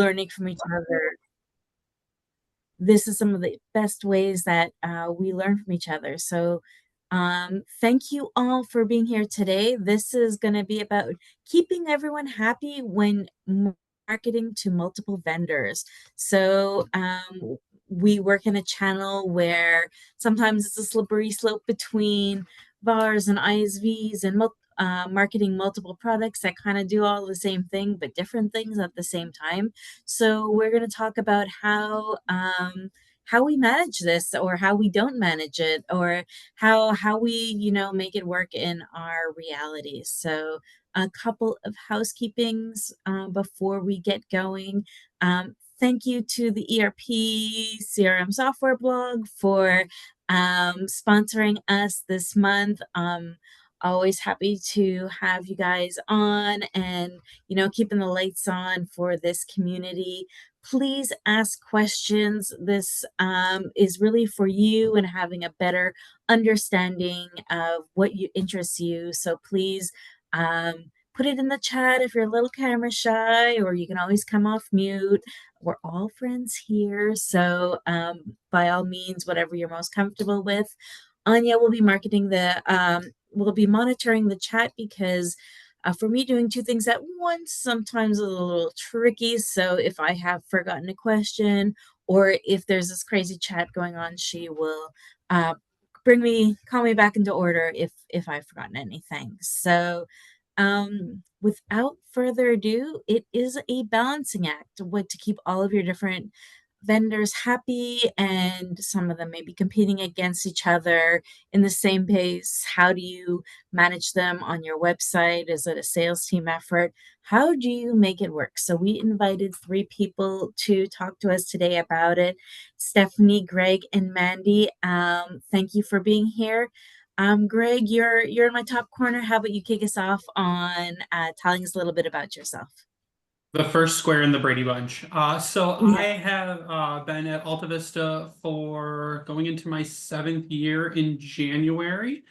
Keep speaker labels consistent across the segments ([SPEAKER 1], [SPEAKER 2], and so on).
[SPEAKER 1] learning from each other. This is some of the best ways that we learn from each other. So thank you all for being here today. This is going to be about keeping everyone happy when marketing to multiple vendors. So we work in a channel where sometimes it's a slippery slope between VARs and ISVs and marketing multiple products that kind of do all the same thing, but different things at the same time. So we're going to talk about how we manage this, or how we don't manage it, or how we make it work in our reality. So a couple of housekeepings before we get going. Thank you to the ERP CRM software blog for sponsoring us this month. Always happy to have you guys on and, keeping the lights on for this community. Please ask questions. This is really for you and having a better understanding of what interests you. So please put it in the chat if you're a little camera shy, or you can always come off mute. We're all friends here. So by all means, whatever you're most comfortable with. Anya will be we'll be monitoring the chat, because for me, doing two things at once sometimes is a little tricky. So if I have forgotten a question, or if there's this crazy chat going on, she will call me back into order if I've forgotten anything. So without further ado, it is a balancing act, what to keep all of your different vendors happy, and some of them may be competing against each other in the same pace. How do you manage them on your website? Is it a sales team effort? How do you make it work? So we invited 3 people to talk to us today about it. Stephanie, Greg, and Mandy. Thank you for being here. Greg, you're in my top corner. How about you kick us off on telling us a little bit about yourself?
[SPEAKER 2] The first square in the Brady Bunch. So
[SPEAKER 1] Yeah.
[SPEAKER 2] I have been at Alta Vista for going into my 7th year in January.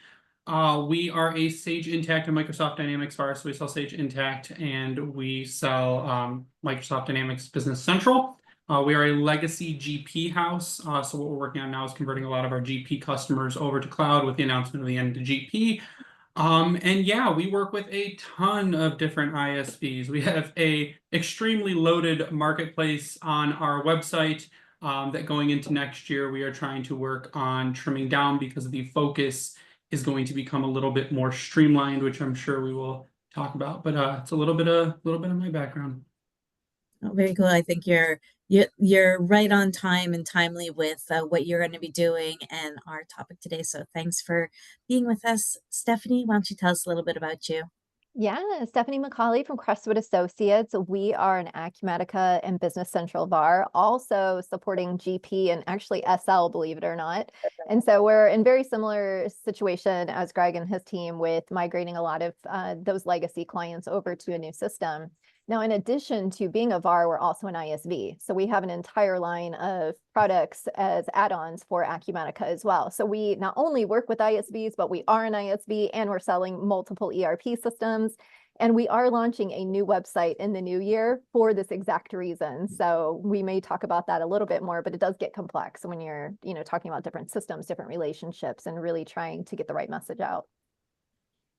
[SPEAKER 2] We are a Sage Intacct and Microsoft Dynamics VAR, so we sell Sage Intacct and we sell Microsoft Dynamics Business Central. We are a legacy GP house, so what we're working on now is converting a lot of our GP customers over to cloud with the announcement of the end of GP. And yeah, we work with a ton of different ISVs. We have a extremely loaded marketplace on our website that going into next year, we are trying to work on trimming down, because the focus is going to become a little bit more streamlined, which I'm sure we will talk about. But it's a little bit of my background.
[SPEAKER 1] Oh, very cool. I think you're right on time and timely with what you're going to be doing and our topic today. So thanks for being with us. Stephanie, why don't you tell us a little bit about you?
[SPEAKER 3] Yeah, Stephanie McCauley from Crestwood Associates. We are an Acumatica and Business Central VAR, also supporting GP and actually SL, believe it or not. And so we're in very similar situation as Greg and his team with migrating a lot of those legacy clients over to a new system. Now, in addition to being a VAR, we're also an ISV. So we have an entire line of products as add-ons for Acumatica as well. So we not only work with ISVs, but we are an ISV and we're selling multiple ERP systems. And we are launching a new website in the new year for this exact reason. So we may talk about that a little bit more, but it does get complex when you're, talking about different systems, different relationships, and really trying to get the right message out.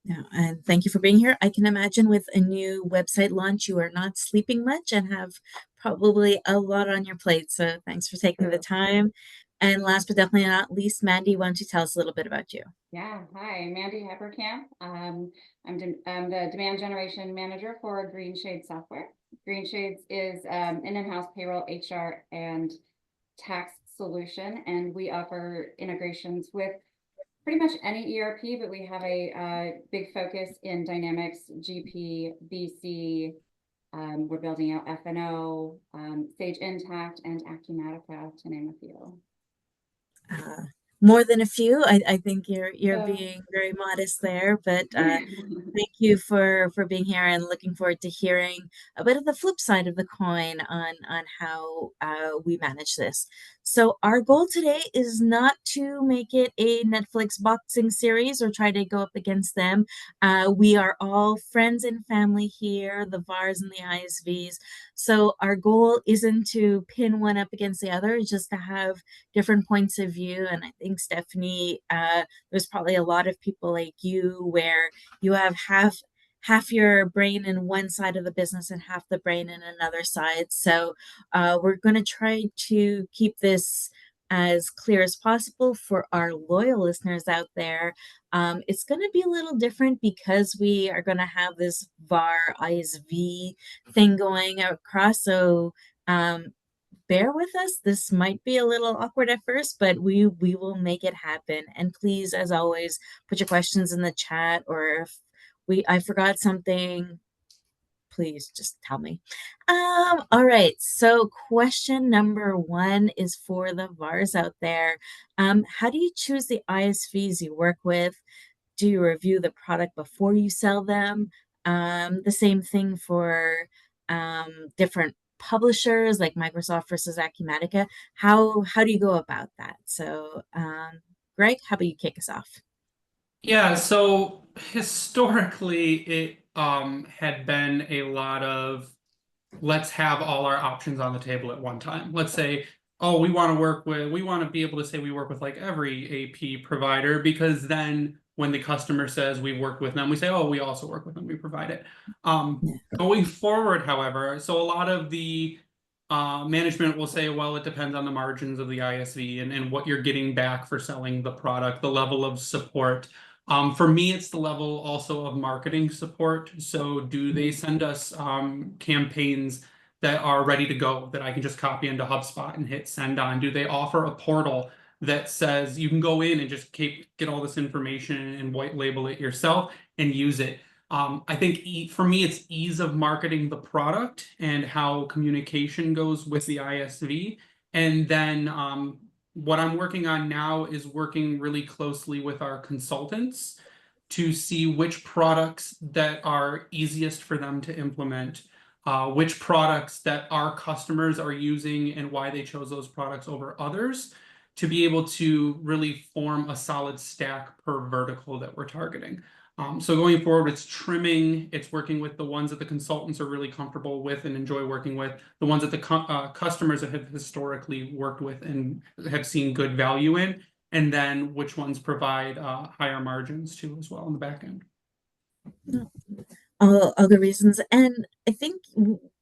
[SPEAKER 1] Yeah, and thank you for being here. I can imagine with a new website launch, you are not sleeping much and have probably a lot on your plate. So thanks for taking the time. And last but definitely not least, Mandy, why don't you tell us a little bit about you?
[SPEAKER 4] Yeah, hi, Mandy Hepperkamp. I'm the demand generation manager for Green Shade Software. Green Shades is an in-house payroll, HR, and tax solution, and we offer integrations with pretty much any ERP, but we have a big focus in Dynamics, GP, BC. We're building out F&O, Sage Intacct, and Acumatica, to name a few.
[SPEAKER 1] More than a few. I think you're being very modest there, but thank you for being here, and looking forward to hearing a bit of the flip side of the coin on how we manage this. So our goal today is not to make it a Netflix boxing series or try to go up against them. We are all friends and family here, the VARs and the ISVs. So our goal isn't to pin one up against the other, it's just to have different points of view. And I think Stephanie, there's probably a lot of people like you where you have half your brain in one side of the business and half the brain in another side. So we're going to try to keep this as clear as possible for our loyal listeners out there. It's going to be a little different because we are going to have this VAR ISV thing going across. So bear with us. This might be a little awkward at first, but we will make it happen. And please, as always, put your questions in the chat, or if I forgot something, please just tell me. All right. So question number 1 is for the VARs out there. How do you choose the ISVs you work with? Do you review the product before you sell them? The same thing for different publishers like Microsoft versus Acumatica. How do you go about that? So, Greg, how about you kick us off?
[SPEAKER 2] Yeah, so historically it had been a lot of let's have all our options on the table at one time. Let's say, oh, we want to be able to say we work with like every AP provider, because then when the customer says we work with them, we say, oh, we also work with them, we provide it. Going forward, however, so a lot of the management will say, well, it depends on the margins of the ISV and what you're getting back for selling the product, the level of support. For me, it's the level also of marketing support. So do they send us campaigns that are ready to go that I can just copy into HubSpot and hit send on? Do they offer a portal that says you can go in and just get all this information and white label it yourself and use it? I think for me, it's ease of marketing the product and how communication goes with the ISV. And then what I'm working on now is working really closely with our consultants to see which products that are easiest for them to implement, which products that our customers are using and why they chose those products over others, to be able to really form a solid stack per vertical that we're targeting. So going forward, it's trimming, it's working with the ones that the consultants are really comfortable with and enjoy working with, the ones that the customers have historically worked with and have seen good value in, and then which ones provide higher margins too as well in the back end.
[SPEAKER 1] All other reasons. And I think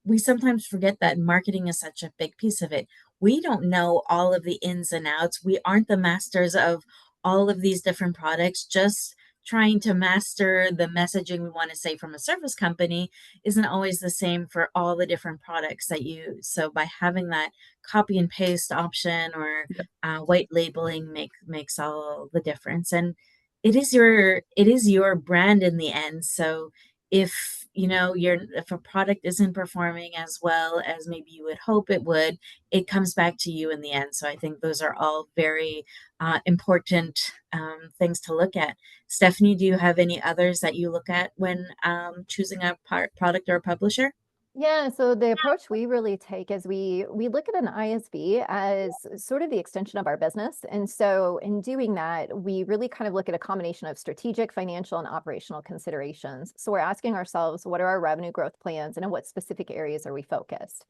[SPEAKER 1] we sometimes forget that marketing is such a big piece of it. We don't know all of the ins and outs. We aren't the masters of all of these different products. Just trying to master the messaging we want to say from a service company isn't always the same for all the different products that you use. So by having that copy and paste option or white labeling makes all the difference. And it is your brand in the end. So if if a product isn't performing as well as maybe you would hope it would, it comes back to you in the end. So I think those are all very important things to look at. Stephanie, do you have any others that you look at when choosing a product or a publisher?
[SPEAKER 3] Yeah, so the approach we really take is we look at an ISV as sort of the extension of our business. And so in doing that, we really kind of look at a combination of strategic, financial, and operational considerations. So we're asking ourselves, what are our revenue growth plans and in what specific areas are we focused?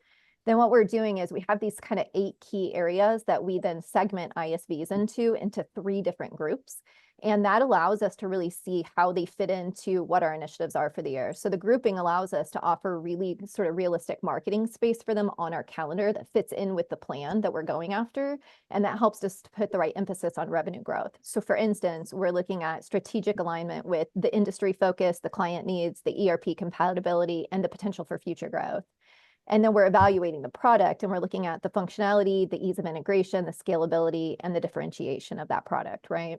[SPEAKER 3] Then what we're doing is we have these kind of 8 key areas that we then segment ISVs into 3 different groups. And that allows us to really see how they fit into what our initiatives are for the year. So the grouping allows us to offer really sort of realistic marketing space for them on our calendar that fits in with the plan that we're going after. And that helps us to put the right emphasis on revenue growth. So for instance, we're looking at strategic alignment with the industry focus, the client needs, the ERP compatibility, and the potential for future growth. And then we're evaluating the product and we're looking at the functionality, the ease of integration, the scalability, and the differentiation of that product, right?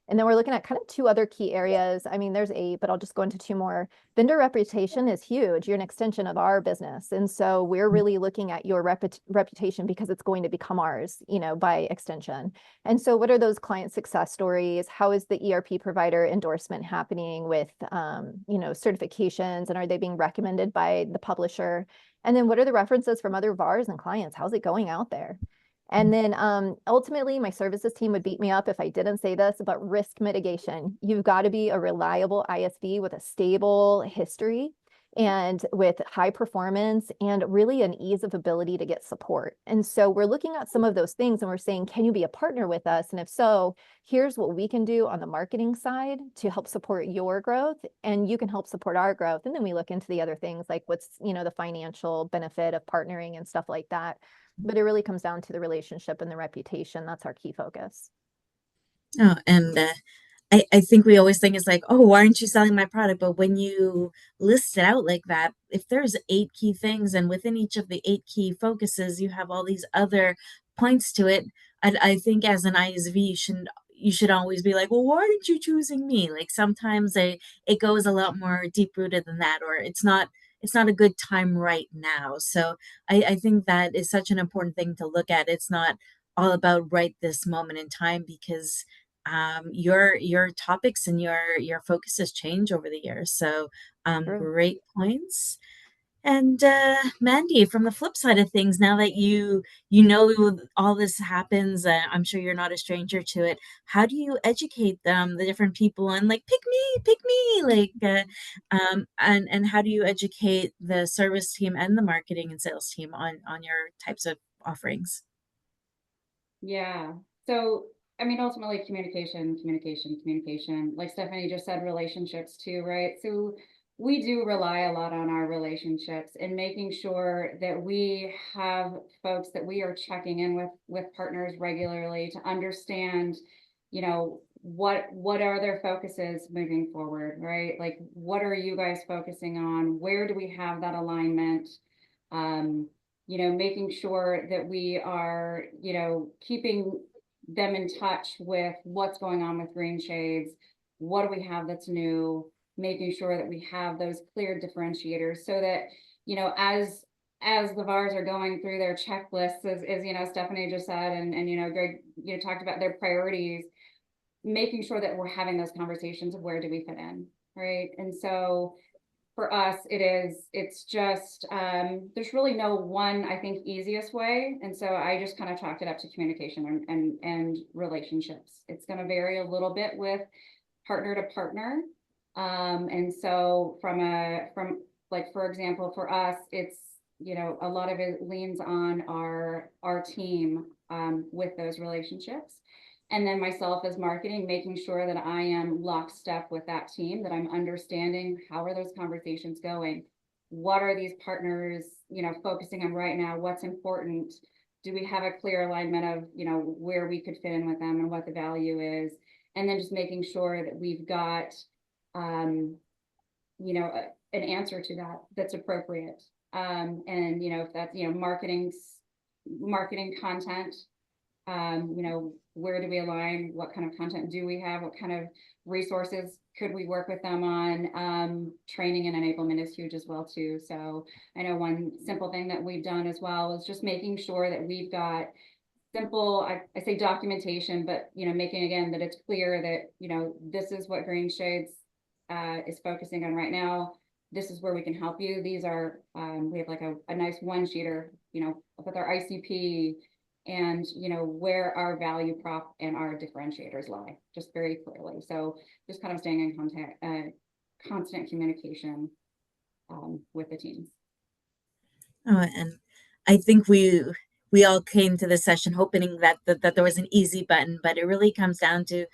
[SPEAKER 3] And then we're looking at kind of 2 other key areas. I mean, there's 8, but I'll just go into 2 more. Vendor reputation is huge. You're an extension of our business. And so we're really looking at your reputation because it's going to become ours, by extension. And so what are those client success stories? How is the ERP provider endorsement happening with, certifications? And are they being recommended by the publisher? And then what are the references from other VARs and clients? How's it going out there? And then ultimately, my services team would beat me up if I didn't say this, but risk mitigation. You've got to be a reliable ISV with a stable history. and with high performance and really an ease of ability to get support. And so we're looking at some of those things and we're saying, can you be a partner with us? And if so, here's what we can do on the marketing side to help support your growth, and you can help support our growth. And then we look into the other things like what's, the financial benefit of partnering and stuff like that. But it really comes down to the relationship and the reputation. That's our key focus.
[SPEAKER 1] Oh, and I think we always think it's like, oh, why aren't you selling my product? But when you list it out like that, if there's 8 key things and within each of the 8 key focuses, you have all these other points to it. I think as an ISV, you should always be like, well, why aren't you choosing me? Like sometimes it goes a lot more deep rooted than that, or it's not a good time right now. So I think that is such an important thing to look at. It's not all about right this moment in time, because your topics and your focuses change over the years. So
[SPEAKER 3] True.
[SPEAKER 1] great points. And Mandy, from the flip side of things, now that you know all this happens, I'm sure you're not a stranger to it. How do you educate the different people on like pick me, like and how do you educate the service team and the marketing and sales team on your types of offerings?
[SPEAKER 4] Yeah. So, I mean, ultimately communication, communication, communication. Like Stephanie just said, relationships too, right? So we do rely a lot on our relationships and making sure that we have folks that we are checking in with partners regularly to understand, what are their focuses moving forward, right? Like what are you guys focusing on? Where do we have that alignment? Making sure that we are, keeping them in touch with what's going on with Green Shades. What do we have that's new? Making sure that we have those clear differentiators so that, as the VARs are going through their checklists, as Stephanie just said, and Greg, talked about their priorities, making sure that we're having those conversations of where do we fit in, right? And so for us, it's just, there's really no one, I think, easiest way. And so I just kind of chalked it up to communication and relationships. It's going to vary a little bit with partner to partner. And so from like, for example, for us, it's, a lot of it leans on our team, with those relationships. And then myself as marketing, making sure that I am lockstep with that team, that I'm understanding how are those conversations going? What are these partners, focusing on right now? What's important? Do we have a clear alignment of, where we could fit in with them and what the value is? And then just making sure that we've got, an answer to that that's appropriate. And, if that's, marketing content, where do we align? What kind of content do we have? What kind of resources could we work with them on? Training and enablement is huge as well too. So I know one simple thing that we've done as well is just making sure that we've got simple, I say documentation, but making again that it's clear that this is what Green Shades is focusing on right now. This is where we can help you. These are we have like a nice one-sheeter, with our ICP and where our value prop and our differentiators lie, just very clearly. So just kind of staying in contact, constant communication with the teams.
[SPEAKER 1] Oh, and I think we all came to this session hoping that there was an easy button, but it really comes down to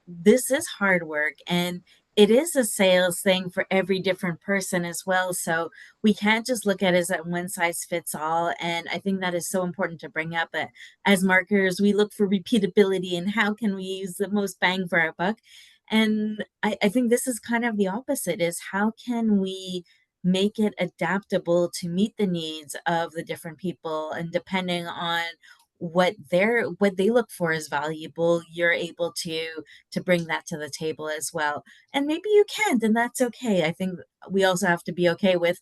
[SPEAKER 1] this is hard work, and it is a sales thing for every different person as well. So we can't just look at it as a one size fits all. And I think that is so important to bring up. But as marketers, we look for repeatability and how can we use the most bang for our buck. And I think this is kind of the opposite, is how can we make it adaptable to meet the needs of the different people, and depending on what they look for is valuable, you're able to bring that to the table as well. And maybe you can't, and that's okay. I think we also have to be okay with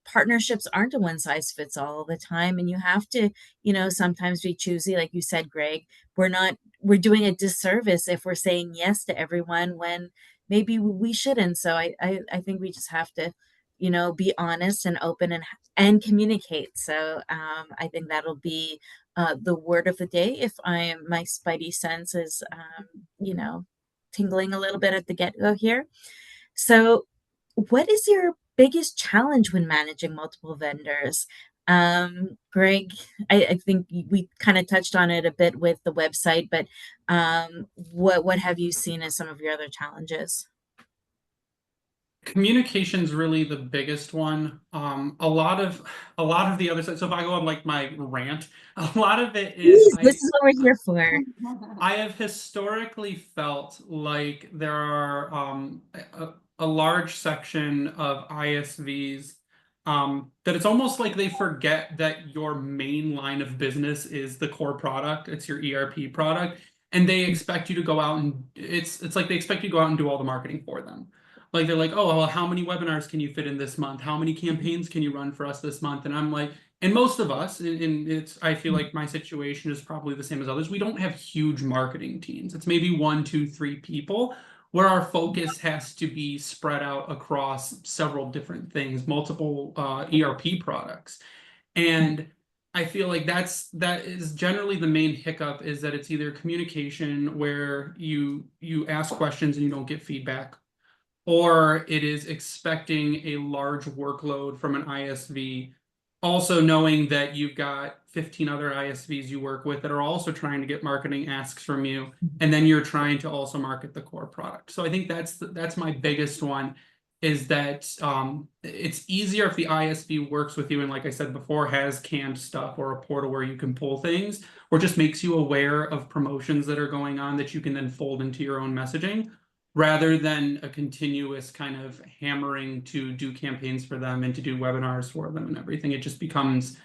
[SPEAKER 1] partnerships aren't a one size fits all the time, and you have to sometimes be choosy, like you said, Greg. We're doing a disservice if we're saying yes to everyone when maybe we shouldn't. So I think we just have to be honest and open and communicate. So I think that'll be the word of the day. If my spidey sense is tingling a little bit at the get-go here. So what is your biggest challenge when managing multiple vendors? Greg, I think we kind of touched on it a bit with the website, but what have you seen as some of your other challenges?
[SPEAKER 2] Communication's really the biggest one. A lot of the other side. So if I go on like my rant, a lot of it is
[SPEAKER 1] Please, this is what we're here for.
[SPEAKER 2] I have historically felt like there are a large section of ISVs that it's almost like they forget that your main line of business is the core product, it's your ERP product, and they expect you to go out and it's like they expect you to go out and do all the marketing for them. Like they're like, oh, well, how many webinars can you fit in this month? How many campaigns can you run for us this month? And I'm like, and most of us, and it's, I feel like my situation is probably the same as others. We don't have huge marketing teams. It's maybe 1, 2, 3 people where our focus has to be spread out across several different things, multiple ERP products. And I feel like that is generally the main hiccup, is that it's either communication where you ask questions and you don't get feedback, or it is expecting a large workload from an ISV, also knowing that you've got 15 other ISVs you work with that are also trying to get marketing asks from you, and then you're trying to also market the core product. So I think that's my biggest one, is that it's easier if the ISV works with you and, like I said before, has canned stuff or a portal where you can pull things, or just makes you aware of promotions that are going on that you can then fold into your own messaging, rather than a continuous kind of hammering to do campaigns for them and to do webinars for them and everything. It just becomes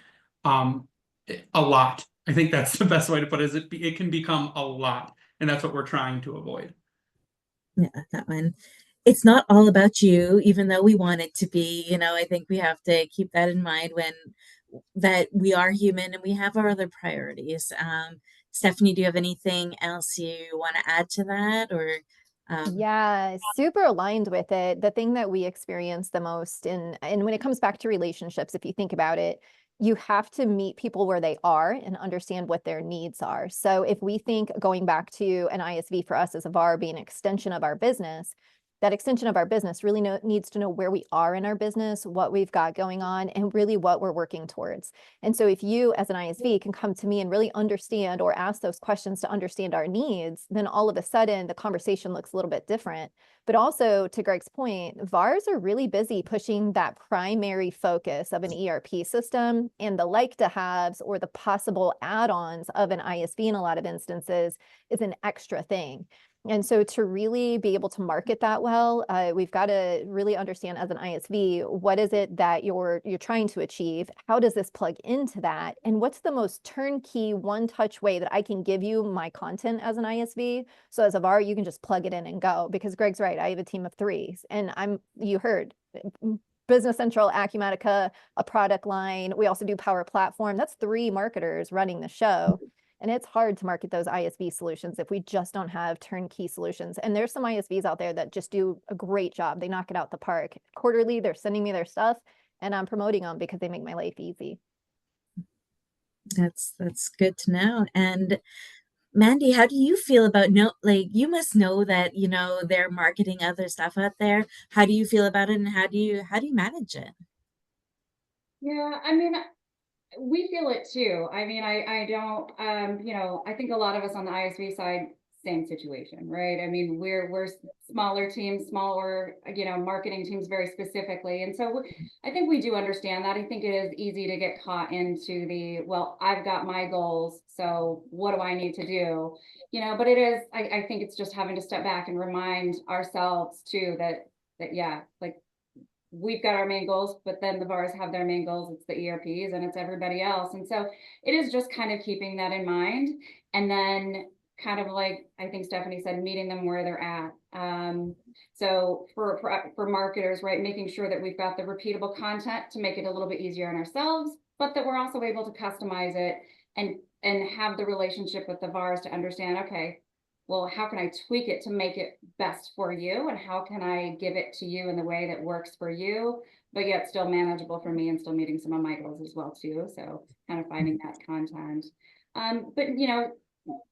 [SPEAKER 2] a lot. I think that's the best way to put it, is it can become a lot, and that's what we're trying to avoid.
[SPEAKER 1] Yeah, that one. It's not all about you, even though we want it to be. I think we have to keep that in mind when that we are human and we have our other priorities. Stephanie, do you have anything else you want to add to that, or?
[SPEAKER 3] Yeah, super aligned with it. The thing that we experience the most and when it comes back to relationships, if you think about it, you have to meet people where they are and understand what their needs are. So if we think going back to an ISV for us as a VAR being an extension of our business, that extension of our business really needs to know where we are in our business, what we've got going on, and really what we're working towards. And so if you as an ISV can come to me and really understand or ask those questions to understand our needs, then all of a sudden the conversation looks a little bit different. But also, to Greg's point, VARs are really busy pushing that primary focus of an ERP system, and the like to haves or the possible add-ons of an ISV in a lot of instances is an extra thing. And so to really be able to market that well, we've got to really understand as an ISV, what is it that you're trying to achieve? How does this plug into that? And what's the most turnkey, one-touch way that I can give you my content as an ISV? So as a VAR, you can just plug it in and go. Because Greg's right, I have a team of 3, and you heard, Business Central, Acumatica, a product line. We also do Power Platform. That's 3 marketers running the show. And it's hard to market those ISV solutions if we just don't have turnkey solutions. And there's some ISVs out there that just do a great job. They knock it out the park. Quarterly, they're sending me their stuff, and I'm promoting them because they make my life easy.
[SPEAKER 1] That's good to know. And Mandy, how do you feel about you must know that, they're marketing other stuff out there. How do you feel about it, and how do you manage it?
[SPEAKER 4] Yeah, I mean, we feel it too. I mean, I don't, I think a lot of us on the ISV side, same situation, right? I mean, we're smaller teams, smaller, marketing teams very specifically. And so I think we do understand that. I think it is easy to get caught into well, I've got my goals, so what do I need to do? But it is, I think it's just having to step back and remind ourselves too that yeah, like, we've got our main goals, but then the VARs have their main goals. It's the ERPs and it's everybody else. And so it is just kind of keeping that in mind. And then kind of like, I think Stephanie said, meeting them where they're at. So for marketers, right, making sure that we've got the repeatable content to make it a little bit easier on ourselves, but that we're also able to customize it and have the relationship with the VARs to understand, okay, well, how can I tweak it to make it best for you? And how can I give it to you in the way that works for you, but yet still manageable for me and still meeting some of my goals as well too. So kind of finding that content. But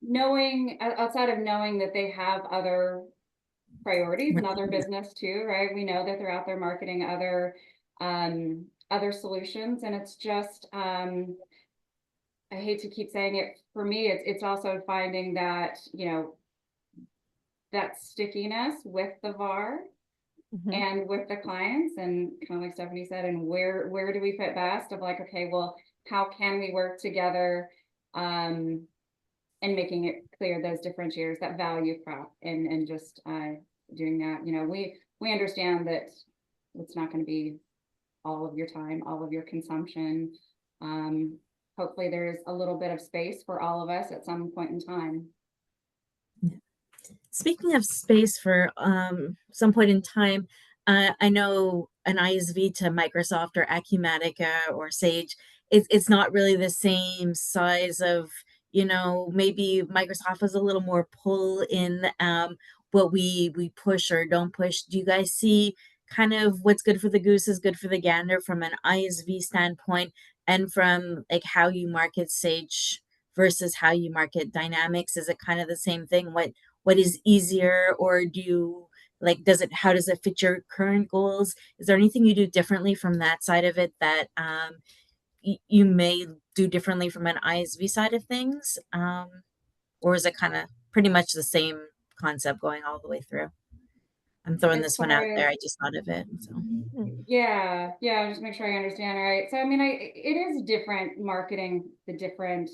[SPEAKER 4] knowing, outside of knowing that they have other priorities and other business too, right? We know that they're out there marketing other other solutions. And it's just, I hate to keep saying it, for me, it's also finding that, you know, that stickiness with the VAR and with the clients, and kind of like Stephanie said, and where do we fit best, of like, okay, well, how can we work together, and making it clear those differentiators, that value prop, and just doing that. You know, we understand that it's not going to be all of your time, all of your consumption. Hopefully there's a little bit of space for all of us at some point in time.
[SPEAKER 1] Speaking of space for some point in time, I know an ISV to Microsoft or Acumatica or Sage, it's not really the same size of, you know, maybe Microsoft has a little more pull in what we push or don't push. Do you guys see kind of what's good for the goose is good for the gander from an ISV standpoint, and from like how you market Sage versus how you market Dynamics? Is it kind of the same thing? What is easier, or do you like, how does it fit your current goals? Is there anything you do differently from that side of it that you may do differently from an ISV side of things? Or is it kind of pretty much the same concept going all the way through? I'm throwing
[SPEAKER 4] As
[SPEAKER 1] this one
[SPEAKER 4] far
[SPEAKER 1] out there.
[SPEAKER 4] as,
[SPEAKER 1] I just thought of it. So
[SPEAKER 4] yeah, just make sure I understand. Right. So, I mean, it is different marketing the different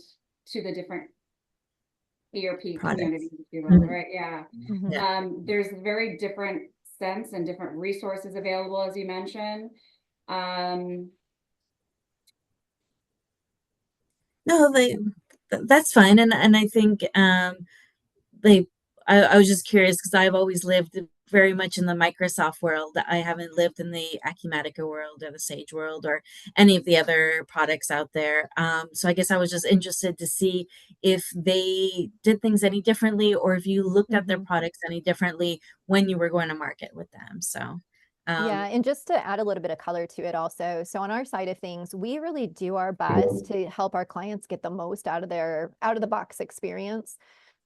[SPEAKER 4] ERP
[SPEAKER 1] products.
[SPEAKER 4] communities, if you will,
[SPEAKER 1] Mhm.
[SPEAKER 4] right? Yeah.
[SPEAKER 1] Yeah.
[SPEAKER 4] There's very different sense and different resources available, as you mentioned.
[SPEAKER 1] No, that's fine. And I think like I was just curious because I've always lived very much in the Microsoft world. I haven't lived in the Acumatica world or the Sage world or any of the other products out there. So I guess I was just interested to see if they did things any differently, or if you looked at their products any differently when you were going to market with them. So
[SPEAKER 3] Yeah, and just to add a little bit of color to it also, so on our side of things, we really do our best to help our clients get the most out of their out of the box experience.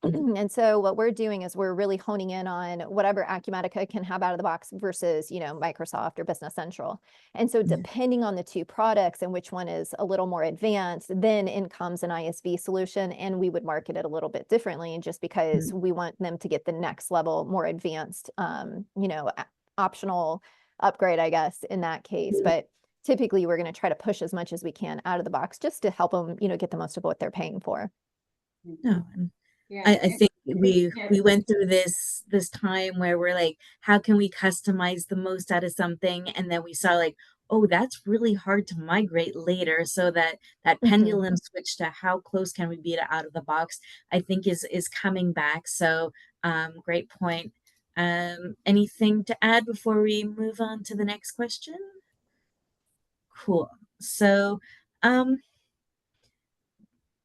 [SPEAKER 3] And so what we're doing is we're really honing in on whatever Acumatica can have out of the box versus, you know, Microsoft or Business Central. And so
[SPEAKER 1] yeah.
[SPEAKER 3] depending on the two products and which one is a little more advanced, then in comes an ISV solution, and we would market it a little bit differently just because we want them to get the next level, more advanced, you know, optional upgrade, I guess, in that case. But typically we're going to try to push as much as we can out of the box just to help them, you know, get the most of what they're paying for.
[SPEAKER 1] No,
[SPEAKER 4] Yeah.
[SPEAKER 1] I think
[SPEAKER 4] Yeah.
[SPEAKER 1] we went through this time where we're like, how can we customize the most out of something? And then we saw like, oh, that's really hard to migrate later. So that pendulum switch to how close can we be to out of the box, I think is coming back. So great point. Anything to add before we move on to the next question? Cool. So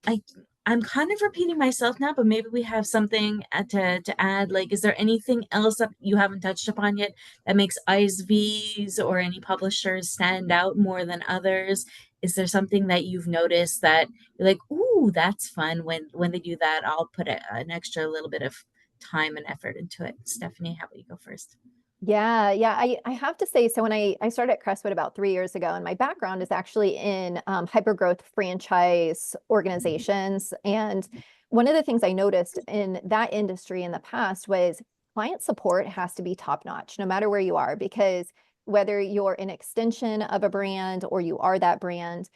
[SPEAKER 1] I I'm kind of repeating myself now, but maybe we have something to add. Like, is there anything else that you haven't touched upon yet that makes ISVs or any publishers stand out more than others? Is there something that you've noticed that you're like, ooh, that's fun when they do that? I'll put an extra little bit of time and effort into it. Stephanie, how about you go first?
[SPEAKER 3] Yeah. I have to say, so when I started at Crestwood about 3 years ago, and my background is actually in hypergrowth franchise organizations. And one of the things I noticed in that industry in the past was client support has to be top notch, no matter where you are, because whether you're an extension of a brand or you are that brand,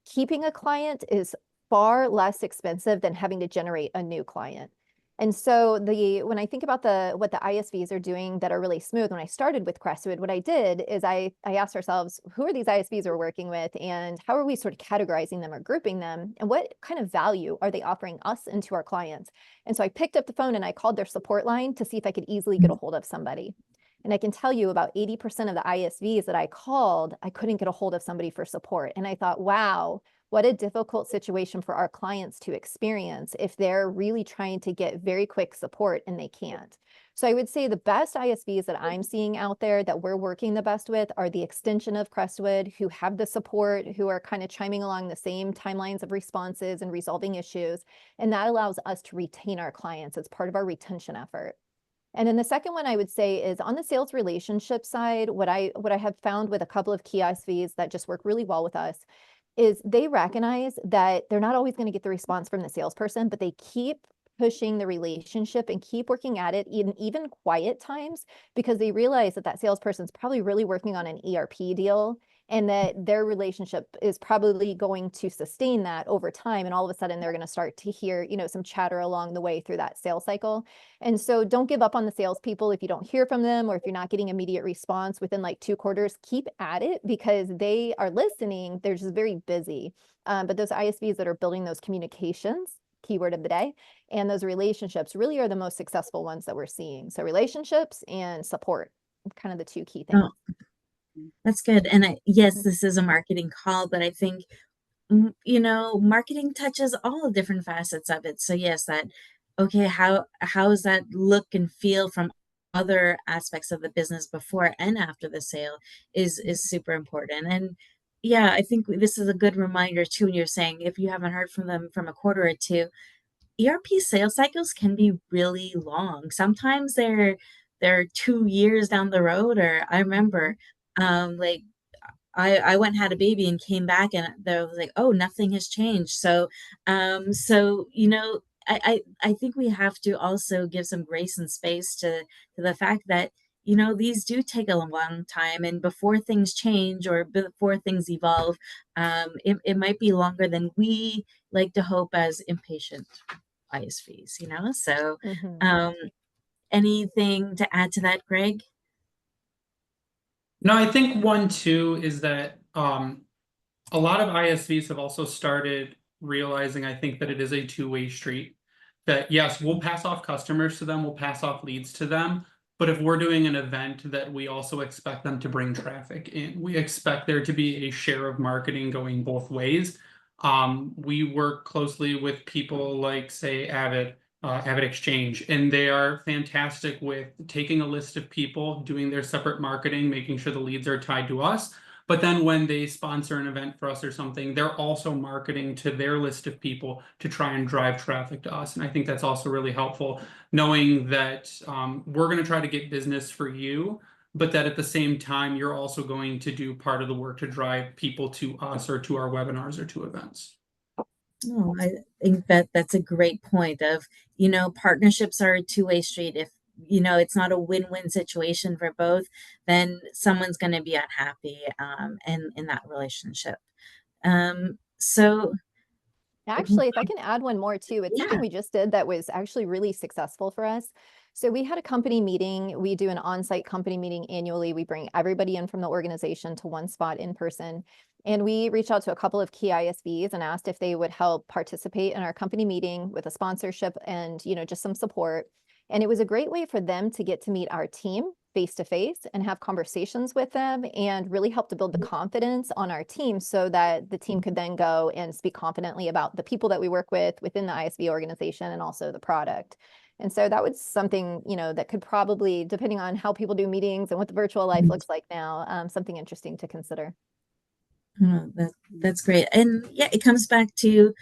[SPEAKER 3] keeping a client is far less expensive than having to generate a new client. And so when I think about what the ISVs are doing that are really smooth, when I started with Crestwood, what I did is I asked ourselves, who are these ISVs we're working with, and how are we sort of categorizing them or grouping them, and what kind of value are they offering us and to our clients? And so I picked up the phone and I called their support line to see if I could easily get a hold of somebody. And I can tell you about 80% of the ISVs that I called, I couldn't get a hold of somebody for support. And I thought, wow, what a difficult situation for our clients to experience if they're really trying to get very quick support and they can't. So I would say the best ISVs that I'm seeing out there that we're working the best with are the extension of Crestwood, who have the support, who are kind of chiming along the same timelines of responses and resolving issues. And that allows us to retain our clients as part of our retention effort. And then the second one I would say is on the sales relationship side, what I have found with a couple of key ISVs that just work really well with us is they recognize that they're not always going to get the response from the salesperson, but they keep pushing the relationship and keep working at it in even quiet times, because they realize that that salesperson's probably really working on an ERP deal, and that their relationship is probably going to sustain that over time. And all of a sudden they're going to start to hear, some chatter along the way through that sales cycle. And so don't give up on the salespeople if you don't hear from them, or if you're not getting immediate response within like 2 quarters. Keep at it, because they are listening. They're just very busy. But those ISVs that are building those communications, keyword of the day, and those relationships really are the most successful ones that we're seeing. So relationships and support, kind of the 2 key things.
[SPEAKER 1] Oh, that's good. And yes,
[SPEAKER 3] Mhm.
[SPEAKER 1] this is a marketing call, but I think marketing touches all the different facets of it. So yes, okay, how does that look and feel from other aspects of the business before and after the sale is super important. And yeah, I think this is a good reminder too, when you're saying if you haven't heard from them from a quarter or two, ERP sales cycles can be really long. Sometimes they're 2 years down the road. Or I remember like I went and had a baby and came back, and they was like, oh, nothing has changed. So I think we have to also give some grace and space to the fact that these do take a long time, and before things change or before things evolve, it might be longer than we like to hope as impatient ISVs. So
[SPEAKER 3] Mhm.
[SPEAKER 1] um anything to add to that, Greg?
[SPEAKER 2] No, I think one too is that a lot of ISVs have also started realizing, I think, that it is a two-way street. That yes, we'll pass off customers to them, we'll pass off leads to them, but if we're doing an event, that we also expect them to bring traffic in. We expect there to be a share of marketing going both ways. We work closely with people like, say, Avid Exchange, and they are fantastic with taking a list of people, doing their separate marketing, making sure the leads are tied to us. But then when they sponsor an event for us or something, they're also marketing to their list of people to try and drive traffic to us. And I think that's also really helpful, knowing that we're going to try to get business for you, but that at the same time, you're also going to do part of the work to drive people to us or to our webinars or to events.
[SPEAKER 1] Oh, I think that's a great point of, partnerships are a two-way street. If, it's not a win-win situation for both, then someone's going to be unhappy in that relationship. So
[SPEAKER 3] Actually, if I can add one more too, it's something
[SPEAKER 1] yeah.
[SPEAKER 3] we just did that was actually really successful for us. So we had a company meeting. We do an on-site company meeting annually. We bring everybody in from the organization to one spot in person. And we reached out to a couple of key ISVs and asked if they would help participate in our company meeting with a sponsorship and, just some support. And it was a great way for them to get to meet our team face to face and have conversations with them, and really help to build the confidence on our team, so that the team could then go and speak confidently about the people that we work with within the ISV organization and also the product. And so that was something, that could probably, depending on how people do meetings and what the virtual life looks like now, something interesting to consider.
[SPEAKER 1] Oh, that's great. And yeah, it comes back to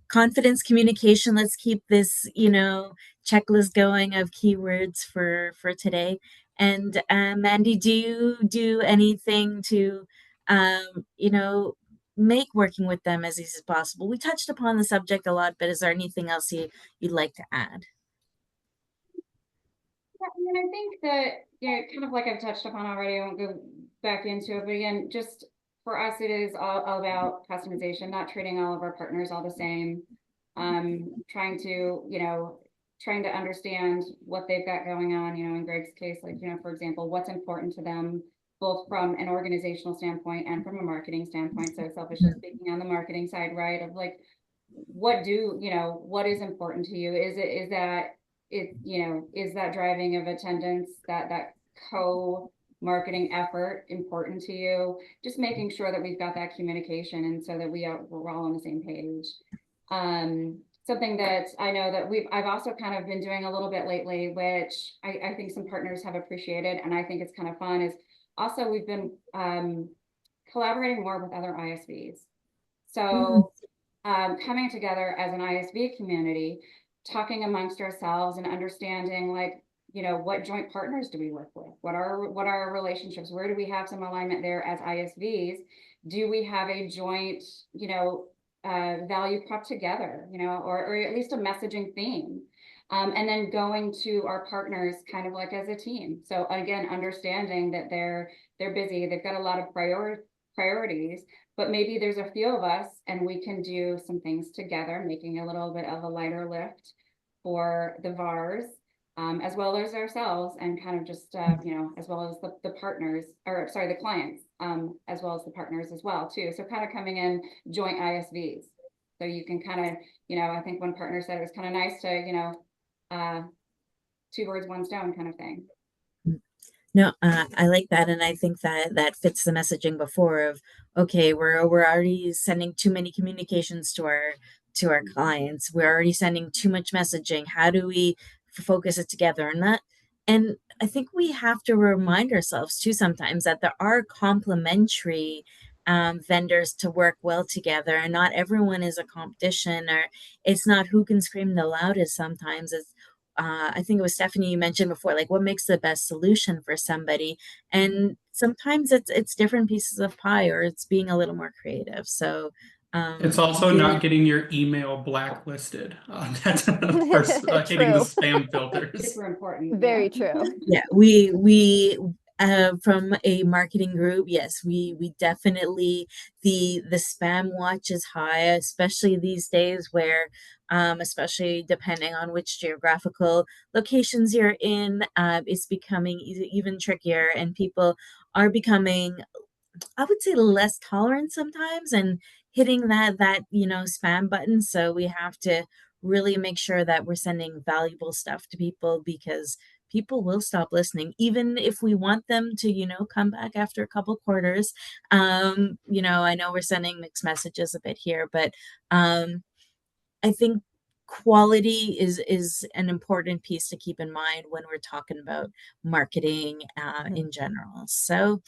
[SPEAKER 1] confidence, communication. Let's keep this, checklist going of keywords for today. And Mandy, do you do anything to, make working with them as easy as possible? We touched upon the subject a lot, but is there anything else you'd like to add?
[SPEAKER 4] Yeah, I mean, I think that, kind of like I've touched upon already, I won't go back into it, but again, just for us, it is all about customization, not treating all of our partners all the same. Trying to understand what they've got going on, in Greg's case, like, for example, what's important to them, both from an organizational standpoint and from a marketing standpoint. So selfishly speaking, on the marketing side, right, of like, what is important to you? Is that driving of attendance, that co-marketing effort important to you? Just making sure that we've got that communication, and so that we're all on the same page. Something that I know that I've also kind of been doing a little bit lately, which I think some partners have appreciated, and I think it's kind of fun, is also we've been collaborating more with other ISVs. So coming together as an ISV community, talking amongst ourselves and understanding, like, you know, what joint partners do we work with? What are our relationships? Where do we have some alignment there as ISVs? Do we have a joint, you know, value prop together, you know, or at least a messaging theme? And then going to our partners kind of like as a team. So again, understanding that they're busy, they've got a lot of priorities, but maybe there's a few of us and we can do some things together, making a little bit of a lighter lift for the VARs, as well as ourselves, and kind of just, you know, as well as the partners, or sorry, the clients, as well as the partners as well too. So kind of coming in joint ISVs. So you can kind of, you know, I think one partner said it was kind of nice to, you know, two birds, one stone kind of thing.
[SPEAKER 1] No, I like that, and I think that that fits the messaging before of, okay, we're already sending too many communications to our clients. We're already sending too much messaging. How do we focus it together? And I think we have to remind ourselves too sometimes that there are complementary vendors to work well together, and not everyone is a competition, or it's not who can scream the loudest. Sometimes it's I think it was Stephanie you mentioned before, like what makes the best solution for somebody. And sometimes it's different pieces of pie, or it's being a little more creative. So
[SPEAKER 2] It's also
[SPEAKER 1] good.
[SPEAKER 2] not getting your email blacklisted. That's for hitting the
[SPEAKER 3] True.
[SPEAKER 2] spam filters.
[SPEAKER 4] Super important.
[SPEAKER 3] Very
[SPEAKER 4] Yeah.
[SPEAKER 3] true.
[SPEAKER 1] Yeah, we from a marketing group, yes, we definitely, the spam watch is high, especially these days where especially depending on which geographical locations you're in, it's becoming even trickier, and people are becoming, I would say, less tolerant sometimes, and hitting that you know, spam button. So we have to really make sure that we're sending valuable stuff to people, because people will stop listening even if we want them to, you know, come back after a couple quarters. You know, I know we're sending mixed messages a bit here, but I think quality is an important piece to keep in mind when we're talking about marketing in general. So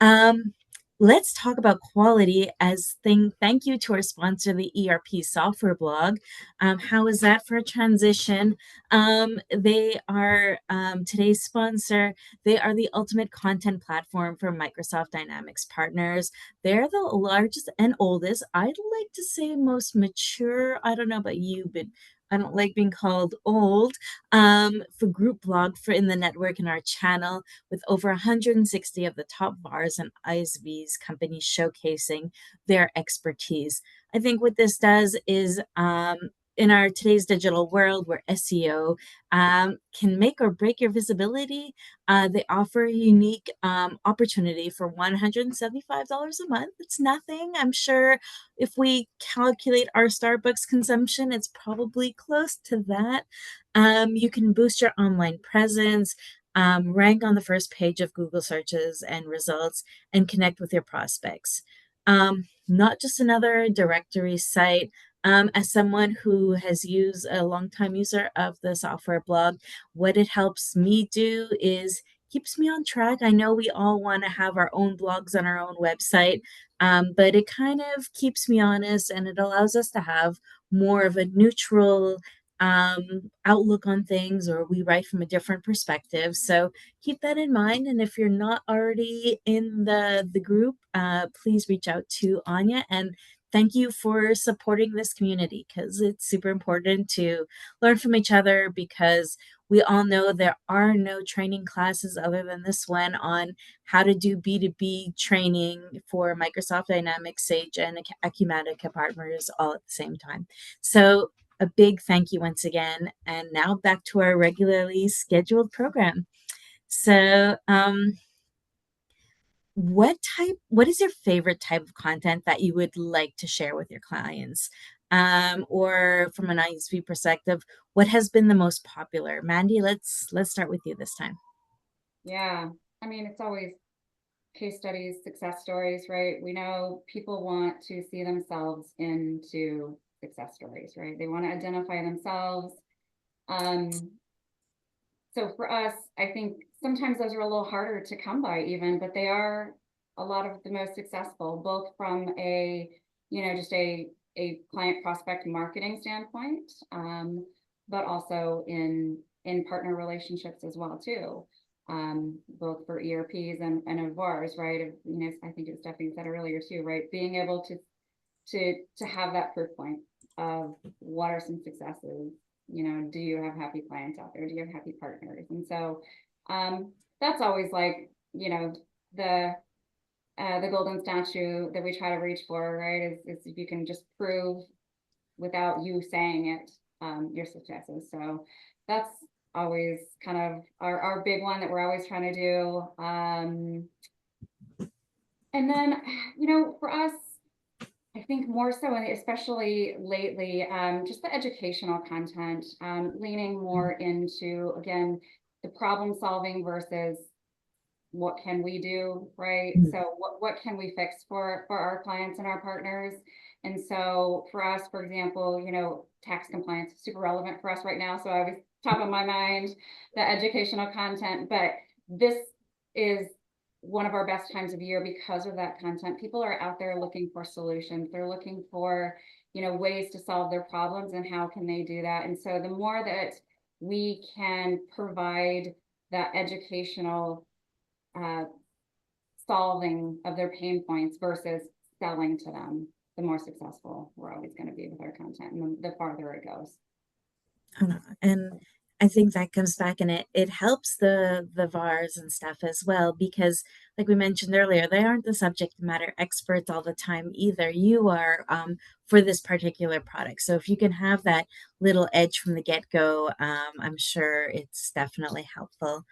[SPEAKER 1] um, let's talk about quality as thing. Thank you to our sponsor, the ERP software blog. How is that for a transition? They are today's sponsor. They are the ultimate content platform for Microsoft Dynamics partners. They're the largest and oldest, I'd like to say most mature. I don't know about you, but I don't like being called old. For group blog for in the network, in our channel, with over 160 of the top VARs and ISVs companies showcasing their expertise. I think what this does is, in our today's digital world where SEO can make or break your visibility, they offer a unique opportunity for $175 a month. It's nothing. I'm sure if we calculate our Starbucks consumption, it's probably close to that. You can boost your online presence, rank on the first page of Google searches and results, and connect with your prospects. Not just another directory site. As someone who has used a longtime user of the software blog, what it helps me do is keeps me on track. I know we all want to have our own blogs on our own website, but it kind of keeps me honest, and it allows us to have more of a neutral outlook on things, or we write from a different perspective. So keep that in mind. And if you're not already in the group, please reach out to Anya, and thank you for supporting this community, because it's super important to learn from each other, because we all know there are no training classes other than this one on how to do B2B training for Microsoft Dynamics, Sage, and Acumatica partners all at the same time. So a big thank you once again. And now back to our regularly scheduled program. So, what is your favorite type of content that you would like to share with your clients? Or from an ISV perspective, what has been the most popular? Mandy, let's start with you this time.
[SPEAKER 4] Yeah, I mean, it's always case studies, success stories, right? We know people want to see themselves into success stories, right? They want to identify themselves. So for us, I think sometimes those are a little harder to come by even, but they are a lot of the most successful, both from a, you know, just a client prospect marketing standpoint, but also in in partner relationships as well too. Both for ERPs and VARs, right? I think it's Stephanie said earlier too, right? Being able to have that proof point of what are some successes. Do you have happy clients out there? Do you have happy partners? And so that's always like, the golden statue that we try to reach for, right? Is if you can just prove without you saying it, your successes. So that's always kind of our big one that we're always trying to do. And then, for us, I think more so, and especially lately, just the educational content, leaning more into, again, the problem solving versus what can we do, right? So what can we fix for our clients and our partners? And so for us, for example, tax compliance is super relevant for us right now. So I was top of my mind, the educational content, but this is one of our best times of year because of that content. People are out there looking for solutions. They're looking for, ways to solve their problems and how can they do that. And so the more that we can provide that educational solving of their pain points versus selling to them, the more successful we're always going to be with our content, and the farther it goes.
[SPEAKER 1] And I think that comes back, and it helps the VARs and stuff as well, because like we mentioned earlier, they aren't the subject matter experts all the time either. You are for this particular product. So if you can have that little edge from the get-go, I'm sure it's definitely helpful.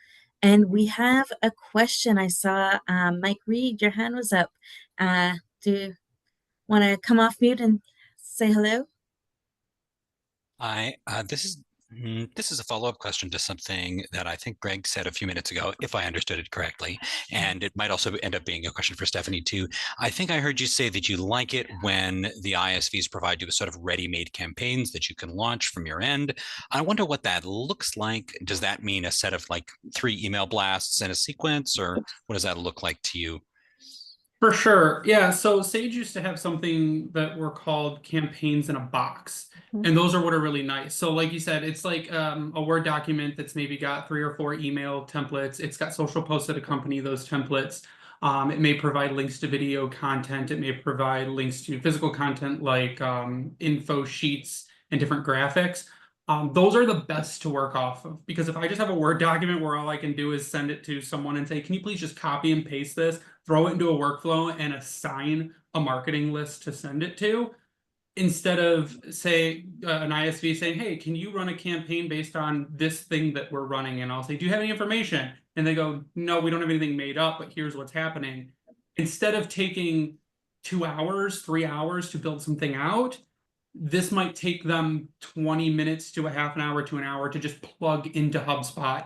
[SPEAKER 1] And we have a question. I saw Mike Reed, your hand was up. Do you want to come off mute and say hello?
[SPEAKER 5] This is a follow-up question to something that I think Greg said a few minutes ago, if I understood it correctly. And it might also end up being a question for Stephanie too. I think I heard you say that you like it when the ISVs provide you with sort of ready-made campaigns that you can launch from your end. I wonder what that looks like. Does that mean a set of like 3 email blasts in a sequence, or what does that look like to you?
[SPEAKER 2] For sure. Yeah. So Sage used to have something that were called campaigns in a box. And those are what are really nice. So like you said, it's like a Word document that's maybe got 3 or 4 email templates. It's got social posts that accompany those templates. It may provide links to video content. It may provide links to physical content like info sheets and different graphics. Those are the best to work off of, because if I just have a Word document where all I can do is send it to someone and say, can you please just copy and paste this, throw it into a workflow and assign a marketing list to send it to, instead of say an ISV saying, hey, can you run a campaign based on this thing that we're running? And I'll say, do you have any information? And they go, no, we don't have anything made up, but here's what's happening. Instead of taking 2 hours, 3 hours to build something out, this might take them 20 minutes to a half an hour to an hour to just plug into HubSpot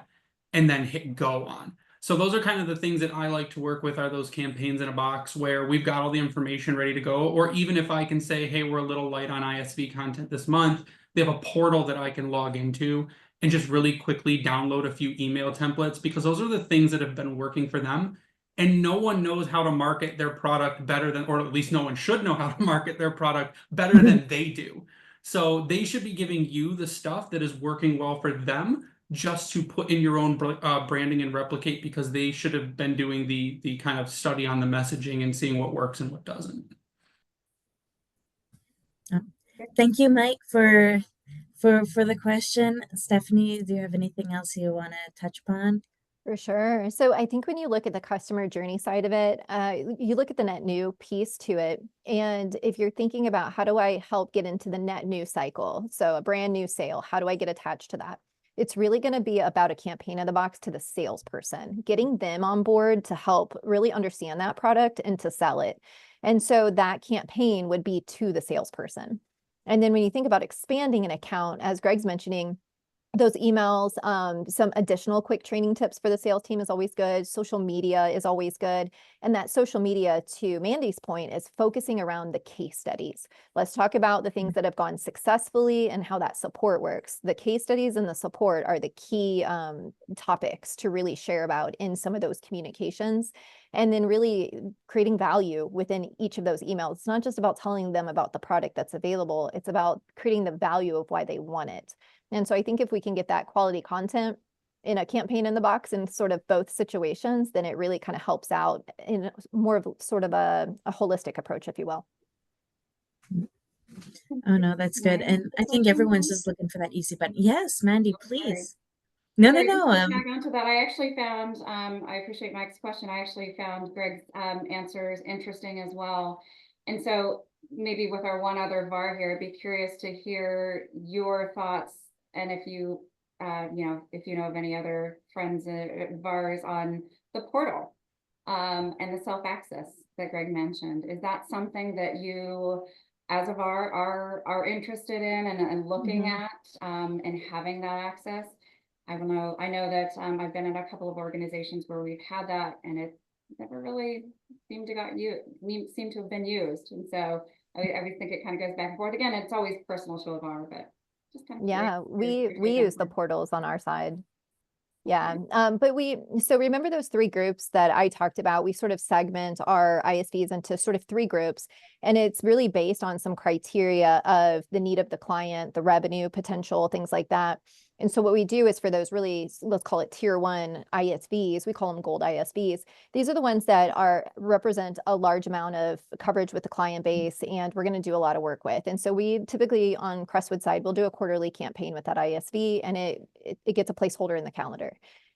[SPEAKER 2] and then hit go on. So those are kind of the things that I like to work with, are those campaigns in a box where we've got all the information ready to go. Or even if I can say, hey, we're a little light on ISV content this month, they have a portal that I can log into and just really quickly download a few email templates, because those are the things that have been working for them. And no one knows how to market their product better than, or at least no one should know how to market their product better than they do. So they should be giving you the stuff that is working well for them, just to put in your own branding and replicate, because they should have been doing the kind of study on the messaging and seeing what works and what doesn't.
[SPEAKER 1] Thank you, Mike, for the question. Stephanie, do you have anything else you want to touch upon?
[SPEAKER 3] For sure. So I think when you look at the customer journey side of it, you look at the net new piece to it. And if you're thinking about how do I help get into the net new cycle, so a brand new sale, how do I get attached to that? It's really going to be about a campaign in the box to the salesperson, getting them on board to help really understand that product and to sell it. And so that campaign would be to the salesperson. And then when you think about expanding an account, as Greg's mentioning, those emails, some additional quick training tips for the sales team is always good. Social media is always good. And that social media, to Mandy's point, is focusing around the case studies. Let's talk about the things that have gone successfully and how that support works. The case studies and the support are the key topics to really share about in some of those communications. And then really creating value within each of those emails. It's not just about telling them about the product that's available. It's about creating the value of why they want it. And so I think if we can get that quality content in a campaign in the box in sort of both situations, then it really kind of helps out in more of sort of a holistic approach, if you will.
[SPEAKER 1] Oh no, that's good.
[SPEAKER 4] May I
[SPEAKER 1] And
[SPEAKER 4] ask
[SPEAKER 1] I
[SPEAKER 4] a
[SPEAKER 1] think
[SPEAKER 4] question,
[SPEAKER 1] everyone's
[SPEAKER 4] Mom?
[SPEAKER 1] just looking for that easy button. Yes, Mandy,
[SPEAKER 4] Sorry.
[SPEAKER 1] please. No,
[SPEAKER 4] Sorry,
[SPEAKER 1] no.
[SPEAKER 4] just to tag on to that, I actually found, I appreciate Mike's question. I actually found Greg's answers interesting as well. And so maybe with our one other VAR here, I'd be curious to hear your thoughts, and if you, if you know of any other friends, VARs on the portal and the self-access that Greg mentioned. Is that something that you, as a VAR, are interested in and looking at and having that access? I don't know. I know that I've been in a couple of organizations where we've had that, and it never really seemed to have been used. And so I always think it kind of goes back and forth. Again, it's always personal to a VAR, but just kind of
[SPEAKER 3] Yeah,
[SPEAKER 4] curious
[SPEAKER 3] we use the portals on our side. Yeah, but so remember those three groups that I talked about? We sort of segment our ISVs into sort of three groups, and it's really based on some criteria of the need of the client, the revenue potential, things like that. And so what we do is for those really, let's call it tier 1 ISVs, we call them gold ISVs. These are the ones that represent a large amount of coverage with the client base, and we're going to do a lot of work with. And so we typically on Crestwood side, we'll do a quarterly campaign with that ISV, and it gets a placeholder in the calendar.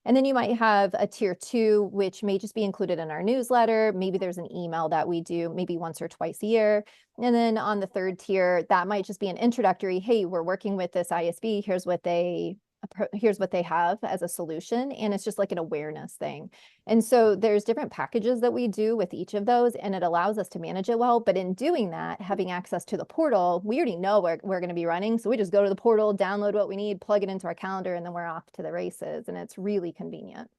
[SPEAKER 3] And then you might have a tier 2, which may just be included in our newsletter. Maybe there's an email that we do maybe once or twice a year. And then on the third tier, that might just be an introductory, hey, we're working with this ISV, here's what they have as a solution. And it's just like an awareness thing. And so there's different packages that we do with each of those, and it allows us to manage it well. But in doing that, having access to the portal, we already know where we're going to be running. So we just go to the portal, download what we need, plug it into our calendar, and then we're off to the races. And it's really convenient.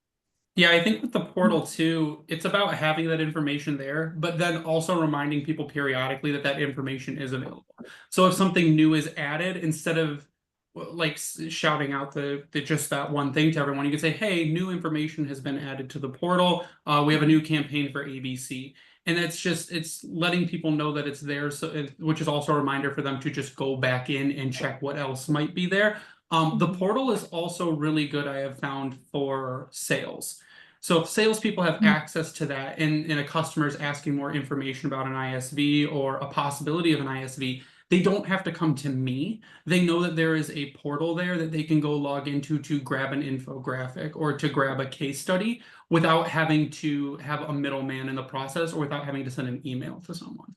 [SPEAKER 2] Yeah, I think with the portal too, it's about having that information there, but then also reminding people periodically that that information is available. So if something new is added, instead of like shouting out the just that one thing to everyone, you can say, hey, new information has been added to the portal. We have a new campaign for ABC. And it's letting people know that it's there, so which is also a reminder for them to just go back in and check what else might be there. The portal is also really good, I have found, for sales. So if salespeople have access to that, and a customer is asking more information about an ISV or a possibility of an ISV, they don't have to come to me. They know that there is a portal there that they can go log into to grab an infographic or to grab a case study without having to have a middleman in the process, or without having to send an email to someone.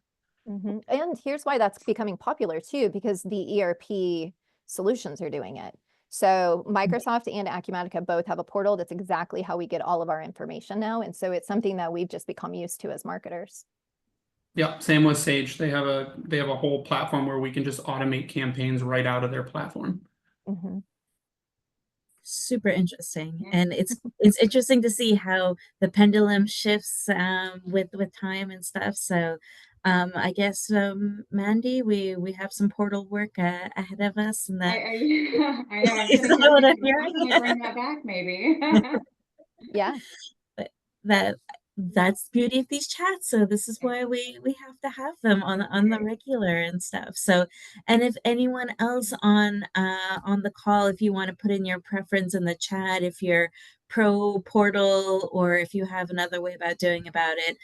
[SPEAKER 3] And here's why that's becoming popular too, because the ERP solutions are doing it. So Microsoft and Acumatica both have a portal that's exactly how we get all of our information now. And so it's something that we've just become used to as marketers.
[SPEAKER 2] Yeah, same with Sage. They have a whole platform where we can just automate campaigns right out of their platform.
[SPEAKER 1] Super interesting. And it's interesting to see how the pendulum shifts with time and stuff. So I guess Mandy, we have some portal work ahead of us, and that
[SPEAKER 4] I know. I'm
[SPEAKER 1] is
[SPEAKER 4] sitting
[SPEAKER 1] that
[SPEAKER 4] here
[SPEAKER 1] what I'm
[SPEAKER 4] thinking, how can I bring that back, maybe?
[SPEAKER 3] Yeah.
[SPEAKER 1] But that's the beauty of these chats. So this is why we have to have them on the regular and stuff. So, and if anyone else on the call, if you want to put in your preference in the chat, if you're pro portal or if you have another way about doing about it,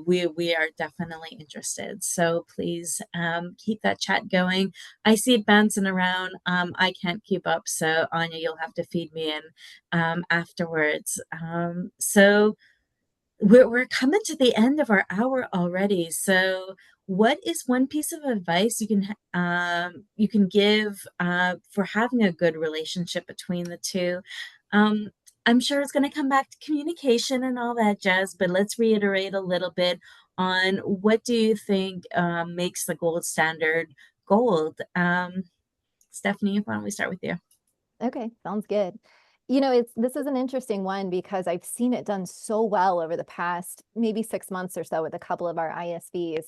[SPEAKER 1] we are definitely interested. So please keep that chat going. I see it bouncing around. I can't keep up, so Anya, you'll have to feed me in afterwards. So we're coming to the end of our hour already. So what is one piece of advice you can give for having a good relationship between the two? I'm sure it's going to come back to communication and all that jazz, but let's reiterate a little bit on what do you think makes the gold standard gold? Stephanie, why don't we start with you?
[SPEAKER 3] Okay, sounds good. This is an interesting one because I've seen it done so well over the past maybe 6 months or so with a couple of our ISVs.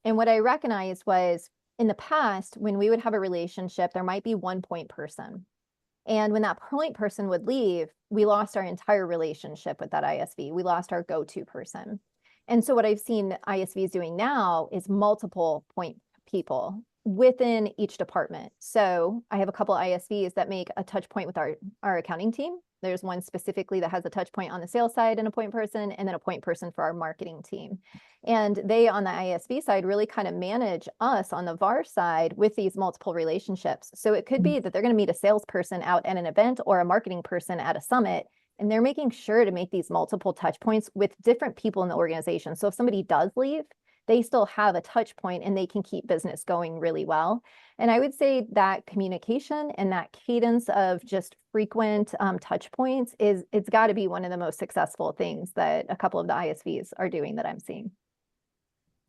[SPEAKER 3] And what I recognized was in the past, when we would have a relationship, there might be one point person. And when that point person would leave, we lost our entire relationship with that ISV. We lost our go-to person. And so what I've seen ISVs doing now is multiple point people. within each department. So I have a couple ISVs that make a touch point with our accounting team. There's one specifically that has a touch point on the sales side and a point person, and then a point person for our marketing team. And they, on the ISV side, really kind of manage us on the VAR side with these multiple relationships. So it could be that they're going to meet a salesperson out at an event or a marketing person at a summit, and they're making sure to make these multiple touch points with different people in the organization. So if somebody does leave, they still have a touch point and they can keep business going really well. And I would say that communication and that cadence of just frequent touch points it's got to be one of the most successful things that a couple of the ISVs are doing that I'm seeing.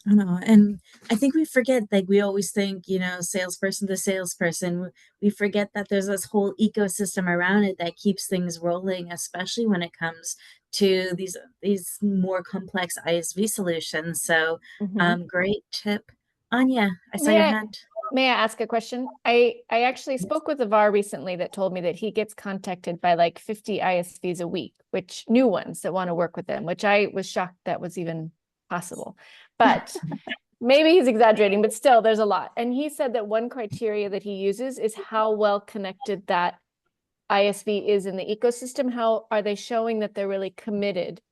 [SPEAKER 1] I know, and I think we forget, like we always think, salesperson to salesperson. We forget that there's this whole ecosystem around it that keeps things rolling, especially when it comes to these more complex ISV solutions. So, great tip. Anya, I saw your hand.
[SPEAKER 6] May I ask a question? I actually spoke with a VAR recently that told me that he gets contacted by like 50 ISVs a week, which new ones that want to work with them, which I was shocked that was even possible. But maybe he's exaggerating, but still there's a lot. And he said that one criteria that he uses is how well connected that ISV is in the ecosystem. How are they showing that they're really committed,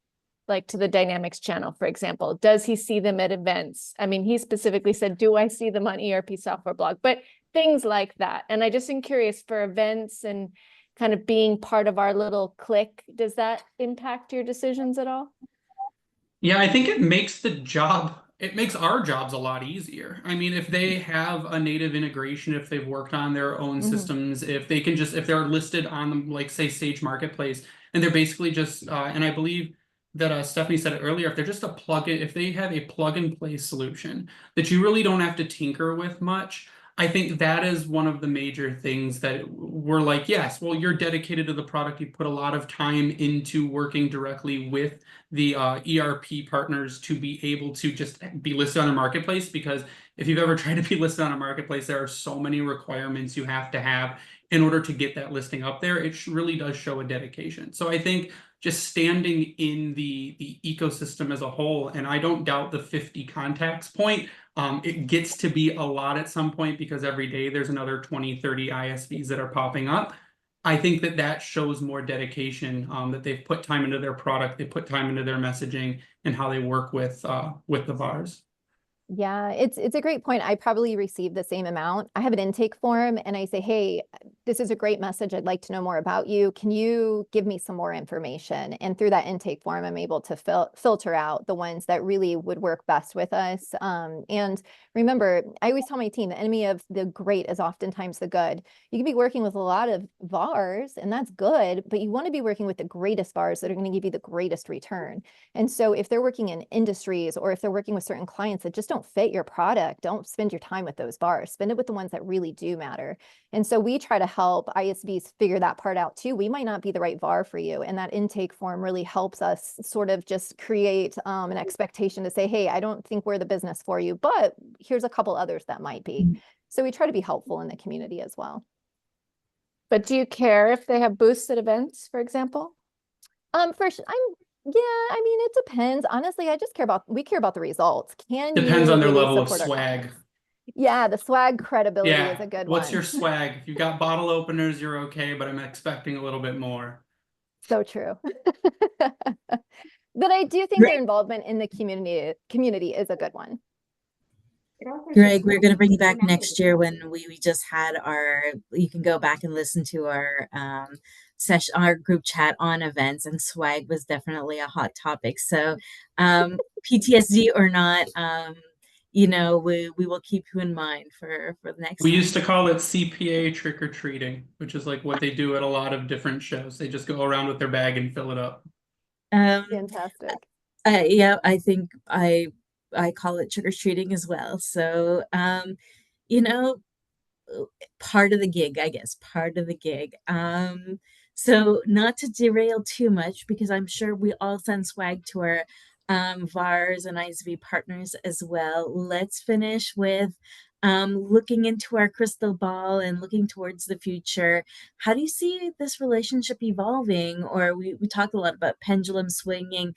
[SPEAKER 6] like to the Dynamics channel, for example? Does he see them at events? I mean, he specifically said, do I see them on ERP software blog? But things like that. And I just am curious, for events and kind of being part of our little clique, does that impact your decisions at all?
[SPEAKER 2] Yeah, I think it makes our jobs a lot easier. I mean, if they have a native integration, if they've worked on their own systems, if they're listed on, like, say, Sage Marketplace, and they're basically just, and I believe that Stephanie said it earlier, if they're just a plugin, if they have a plug and play solution that you really don't have to tinker with much, I think that is one of the major things that we're like, yes, well, you're dedicated to the product. You put a lot of time into working directly with the ERP partners to be able to just be listed on a marketplace. Because if you've ever tried to be listed on a marketplace, there are so many requirements you have to have in order to get that listing up there. It really does show a dedication. So I think just standing in the ecosystem as a whole, and I don't doubt the 50 contacts point. It gets to be a lot at some point because every day there's another 20, 30 ISVs that are popping up. I think that shows more dedication, that they've put time into their product, they put time into their messaging and how they work with the VARs.
[SPEAKER 3] Yeah, it's a great point. I probably receive the same amount. I have an intake form and I say, hey, this is a great message. I'd like to know more about you. Can you give me some more information? And through that intake form, I'm able to filter out the ones that really would work best with us. And remember, I always tell my team, the enemy of the great is oftentimes the good. You can be working with a lot of VARs and that's good, but you want to be working with the greatest VARs that are going to give you the greatest return. And so if they're working in industries or if they're working with certain clients that just don't fit your product, don't spend your time with those VARs. Spend it with the ones that really do matter. And so we try to help ISVs figure that part out too. We might not be the right VAR for you. And that intake form really helps us sort of just create an expectation to say, hey, I don't think we're the business for you, but here's a couple others that might be. So we try to be helpful in the community as well.
[SPEAKER 6] But do you care if they have booths at events, for example?
[SPEAKER 3] Yeah, I mean, it depends. Honestly, we care about the results.
[SPEAKER 2] Depends on their level of swag.
[SPEAKER 3] Yeah, the swag credibility is a good one.
[SPEAKER 2] What's your swag? If you've got bottle openers, you're okay, but I'm expecting a little bit more.
[SPEAKER 3] So true. But I do think their involvement in the community is a good one.
[SPEAKER 1] Greg, we're going to bring you back next year when we just had you can go back and listen to our session, our group chat on events, and swag was definitely a hot topic. So PTSD or not, we will keep you in mind for the next
[SPEAKER 2] We
[SPEAKER 1] time.
[SPEAKER 2] used to call it CPA trick-or-treating, which is like what they do at a lot of different shows. They just go around with their bag and fill it up.
[SPEAKER 3] Fantastic.
[SPEAKER 1] Yeah, I think I call it trick-or-treating as well. So part of the gig, I guess, part of the gig. So not to derail too much, because I'm sure we all send swag to our VARs and ISV partners as well. Let's finish with looking into our crystal ball and looking towards the future. How do you see this relationship evolving? Or we talked a lot about pendulum swinging.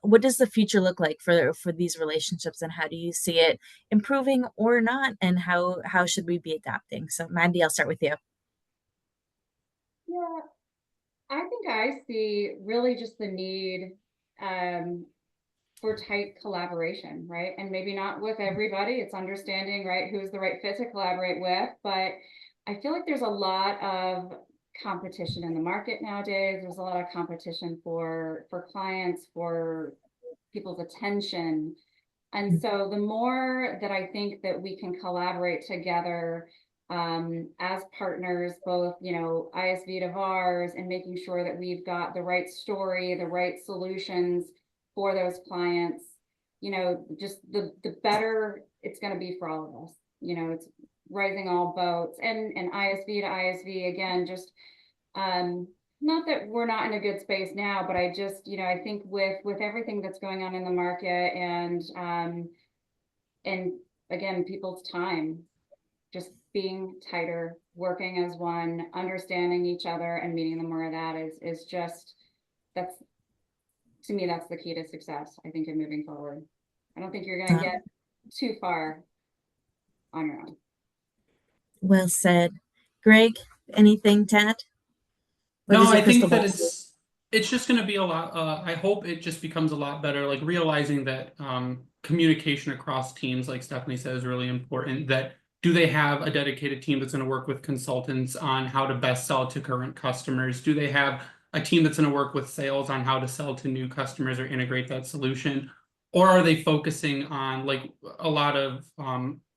[SPEAKER 1] what does the future look like for these relationships, and how do you see it improving or not, and how should we be adapting? So Mandy, I'll start with you.
[SPEAKER 4] Yeah, I think I see really just the need for tight collaboration, right? And maybe not with everybody. It's understanding, right, who's the right fit to collaborate with. But I feel like there's a lot of competition in the market nowadays. There's a lot of competition for clients, for people's attention. And so the more that I think that we can collaborate together as partners, both, you know, ISV to VARs, and making sure that we've got the right story, the right solutions for those clients, you know, just the better it's going to be for all of us. You know, it's rising all boats, and ISV to ISV, again, just not that we're not in a good space now, but I just, you know, I think with everything that's going on in the market, and again, people's time, just being tighter, working as one, understanding each other, and meeting them where that is just, that's, to me, that's the key to success, I think, in moving forward. I don't think you're going to get too far on your own.
[SPEAKER 1] Well said. Greg, anything to add?
[SPEAKER 2] No, I think that it's just going to be a lot. I hope it just becomes a lot better, like realizing that communication across teams, like Stephanie said, is really important. That do they have a dedicated team that's going to work with consultants on how to best sell to current customers? Do they have a team that's going to work with sales on how to sell to new customers or integrate that solution? Or are they focusing on, like, a lot of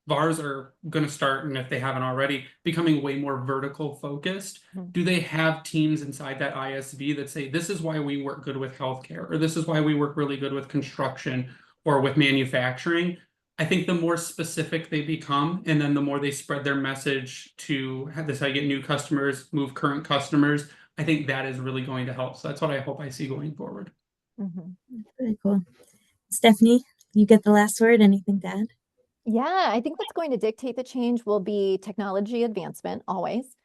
[SPEAKER 2] VARs are going to start, and if they haven't already, becoming way more vertical focused? Do they have teams inside that ISV that say, this is why we work good with healthcare, or this is why we work really good with construction or with manufacturing? I think the more specific they become, and then the more they spread their message to this, I get new customers, move current customers, I think that is really going to help. So that's what I hope I see going forward.
[SPEAKER 1] Very cool. Stephanie, you get the last word. Anything to add?
[SPEAKER 3] Yeah, I think what's going to dictate the change will be technology advancement, always.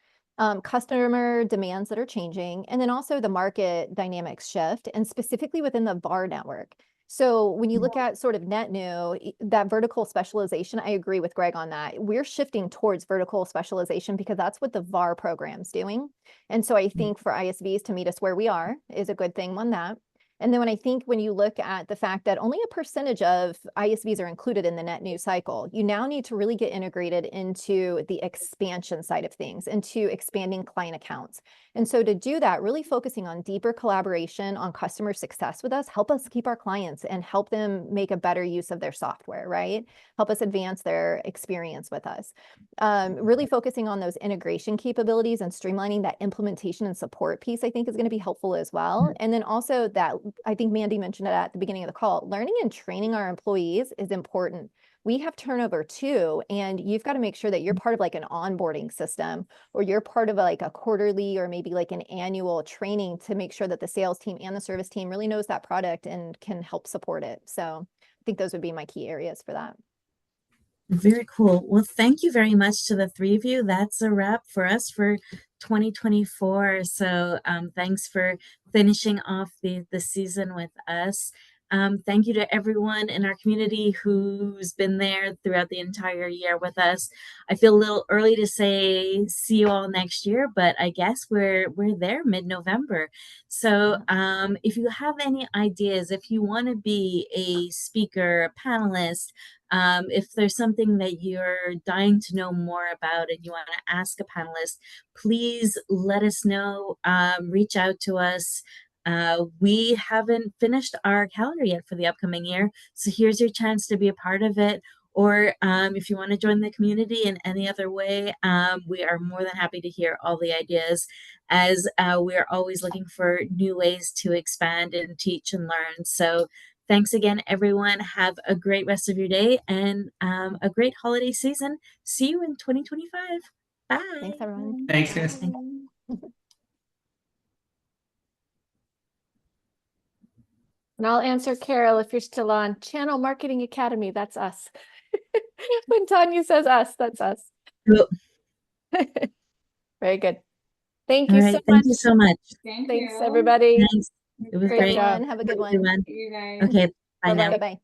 [SPEAKER 3] Customer demands that are changing, and then also the market dynamics shift, and specifically within the VAR network. So when you look at sort of net new, that vertical specialization, I agree with Greg on that. We're shifting towards vertical specialization because that's what the VAR program's doing. And so I think for ISVs to meet us where we are is a good thing on that. And then when you look at the fact that only a percentage of ISVs are included in the net new cycle, you now need to really get integrated into the expansion side of things, into expanding client accounts. And so to do that, really focusing on deeper collaboration on customer success with us, help us keep our clients and help them make a better use of their software, right? Help us advance their experience with us. Really focusing on those integration capabilities and streamlining that implementation and support piece, I think, is going to be helpful as well. And then also that, I think Mandy mentioned it at the beginning of the call, learning and training our employees is important. We have turnover too, and you've got to make sure that you're part of like an onboarding system, or you're part of like a quarterly or maybe like an annual training to make sure that the sales team and the service team really knows that product and can help support it. So I think those would be my key areas for that.
[SPEAKER 1] Very cool. Well, thank you very much to the three of you. That's a wrap for us for 2024. So thanks for finishing off the season with us. Thank you to everyone in our community who's been there throughout the entire year with us. I feel a little early to say see you all next year, but I guess we're there mid-November. So if you have any ideas, if you want to be a speaker, a panelist, if there's something that you're dying to know more about and you want to ask a panelist, please let us know. Reach out to us. We haven't finished our calendar yet for the upcoming year, so here's your chance to be a part of it. Or if you want to join the community in any other way, we are more than happy to hear all the ideas, as we are always looking for new ways to expand and teach and learn. So thanks again, everyone. Have a great rest of your day and a great holiday season. See you in 2025. Bye.
[SPEAKER 3] Thanks, everyone.
[SPEAKER 2] Thanks, guys.
[SPEAKER 6] And I'll answer Carol if you're still on. Channel Marketing Academy, that's us. When Tanya says us, that's us.
[SPEAKER 1] Cool.
[SPEAKER 6] Very good. Thank
[SPEAKER 1] All
[SPEAKER 6] you
[SPEAKER 1] right.
[SPEAKER 6] so
[SPEAKER 1] Thank
[SPEAKER 6] much.
[SPEAKER 1] you so much.
[SPEAKER 4] Thank
[SPEAKER 6] Thanks,
[SPEAKER 4] you.
[SPEAKER 6] everybody.
[SPEAKER 1] Thanks. It was
[SPEAKER 6] Great
[SPEAKER 1] great.
[SPEAKER 6] job.
[SPEAKER 3] Everyone, have a good one.
[SPEAKER 1] Everyone.
[SPEAKER 4] You guys.
[SPEAKER 1] Okay, bye now.
[SPEAKER 3] Bye-bye.